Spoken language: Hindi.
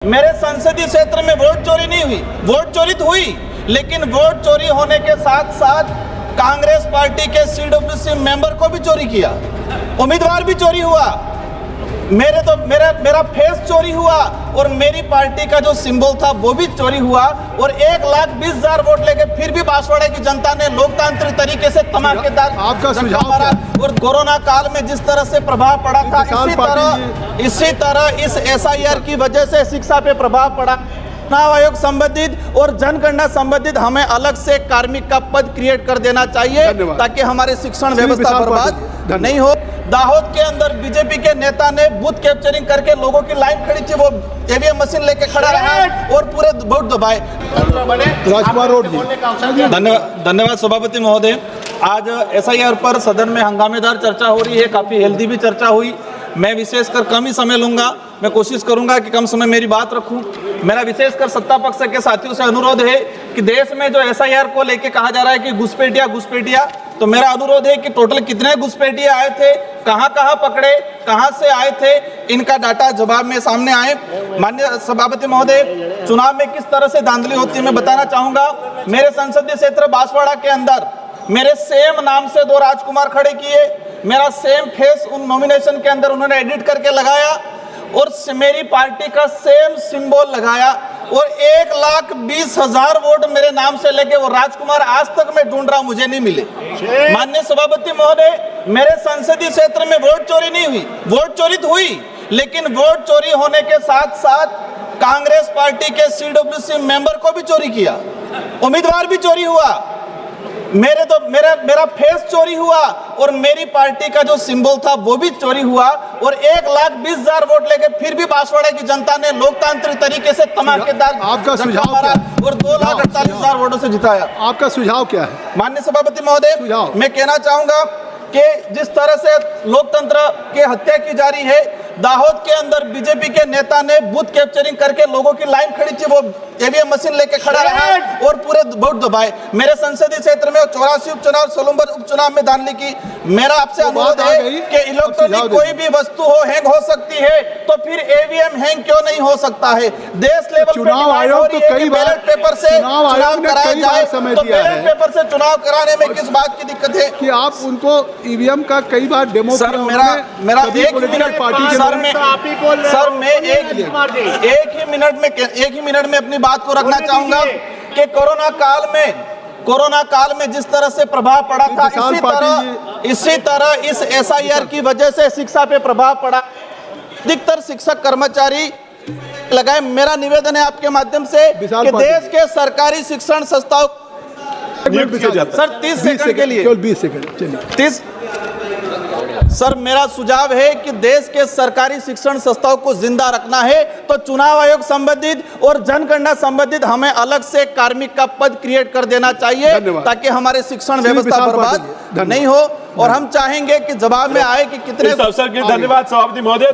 मेरे संसदीय क्षेत्र में वोट चोरी नहीं हुई, वोट चोरी तो हुई, लेकिन वोट चोरी होने के साथ साथ कांग्रेस पार्टी के सीडब्ल्यूसी मेंबर को भी चोरी किया, उम्मीदवार भी चोरी हुआ, मेरा फेस चोरी हुआ और मेरी पार्टी का जो सिंबल था वो भी चोरी हुआ और 1,20,000 वोट लेके फिर भी बांसवाड़ा की जनता ने लोकतांत्रिक तरीके से धमाकेदार आपका सुझाव मारा। और कोरोना काल में जिस तरह से प्रभाव पड़ा था, इसी तरह इस SIR की वजह से शिक्षा पे प्रभाव पड़ा। चुनाव आयोग संबंधित और जनगणना संबंधित हमें अलग से कार्मिक का पद क्रिएट कर देना चाहिए ताकि हमारे शिक्षण व्यवस्था बर्बाद नहीं हो। दाहोद के अंदर बीजेपी के नेता ने बूथ कैप्चरिंग करके लोगों की लाइन खड़ी थी, वो EVM मशीन लेके खड़ा रहा और पूरे वोट दबाए। राजकुमार रोड धन्यवाद सभापति महोदय। आज SIR पर सदन में हंगामेदार चर्चा हो रही है, काफी हेल्दी भी चर्चा हुई। मैं विशेषकर कम ही समय लूंगा, मैं कोशिश करूंगा कि कम समय मेरी बात रखूं। मेरा विशेषकर सत्ता पक्ष के साथियों से अनुरोध है कि देश में जो SIR को लेके कहा जा रहा है कि घुसपैठिया, तो मेरा अनुरोध है कि टोटल कितने घुसपैठिए आए थे, कहां पकड़े, कहां से आए थे, इनका डाटा जवाब में सामने आए। माननीय सभापति महोदय, चुनाव में किस तरह से धांधली होती है मैं बताना चाहूंगा। मेरे संसदीय क्षेत्र बांसवाड़ा के अंदर मेरे सेम नाम से 2 राजकुमार खड़े किए, मेरा सेम फेस उन नॉमिनेशन के अंदर उन्होंने एडिट करके लगाया और मेरी पार्टी का सेम सिंबल लगाया और 1,20,000 वोट मेरे नाम से लेके वो राजकुमार आज तक मैं ढूंढ रहा हूं, मुझे नहीं मिले। माननीय सभापति महोदय, मेरे संसदीय क्षेत्र में वोट चोरी नहीं हुई, वोट चोरी तो हुई, लेकिन वोट चोरी होने के साथ साथ कांग्रेस पार्टी के CWC मेंबर को भी चोरी किया, उम्मीदवार भी चोरी हुआ, मेरा फेस चोरी हुआ और मेरी पार्टी का जो सिंबल था वो भी चोरी हुआ और 1,20,000 वोट लेके फिर भी बांसवाड़ा की जनता ने लोकतांत्रिक तरीके से धमाकेदार आपका सुझाव मारा और 2,48,000 वोटों से जिताया। आपका सुझाव क्या है? माननीय सभापति महोदय, मैं कहना चाहूंगा कि जिस तरह से लोकतंत्र की हत्या की जा रही है, दाहोद के अंदर बीजेपी के नेता ने बूथ कैप्चरिंग करके लोगों की लाइन खड़ी थी, वो EVM मशीन लेके खड़ा रहा और पूरे वोट दबाए। मेरे संसदीय क्षेत्र में 84 उपचुनाव, सोलंबर उपचुनाव में धांधली की। मेरा आपसे अनुरोध है कि इलेक्ट्रॉनिक कोई भी वस्तु हो, हैंग हो सकती है, तो फिर EVM हैंग क्यों नहीं हो सकता है? देश लेवल चुनाव आयोग तो कई बार बैलेट पेपर से चुनाव कराया जाए, तो बैलेट पेपर से चुनाव कराने में किस बात की दिक्कत है कि आप उनको EVM का कई बार डेमो सर, मेरा 1 मिनट पार्टी के सर मैं एक ही मिनट में अपनी बात को रखना चाहूंगा कि कोरोना काल में जिस तरह से प्रभाव पड़ा था, इसी तरह इस SIR की वजह से शिक्षा पे प्रभाव पड़ा। अधिकतर शिक्षक कर्मचारी लगाए। मेरा निवेदन है आपके माध्यम से कि देश के सरकारी शिक्षण संस्थाओं सर 30 सेकंड के लिए, 20 सेकंड 30। सर मेरा सुझाव है कि देश के सरकारी शिक्षण संस्थाओं को जिंदा रखना है तो चुनाव आयोग संबंधित और जनगणना संबंधित हमें अलग से कार्मिक का पद क्रिएट कर देना चाहिए ताकि हमारे शिक्षण व्यवस्था बर्बाद नहीं हो। और हम चाहेंगे कि जवाब में आए कि कितने इस अवसर के लिए धन्यवाद सभापति महोदय।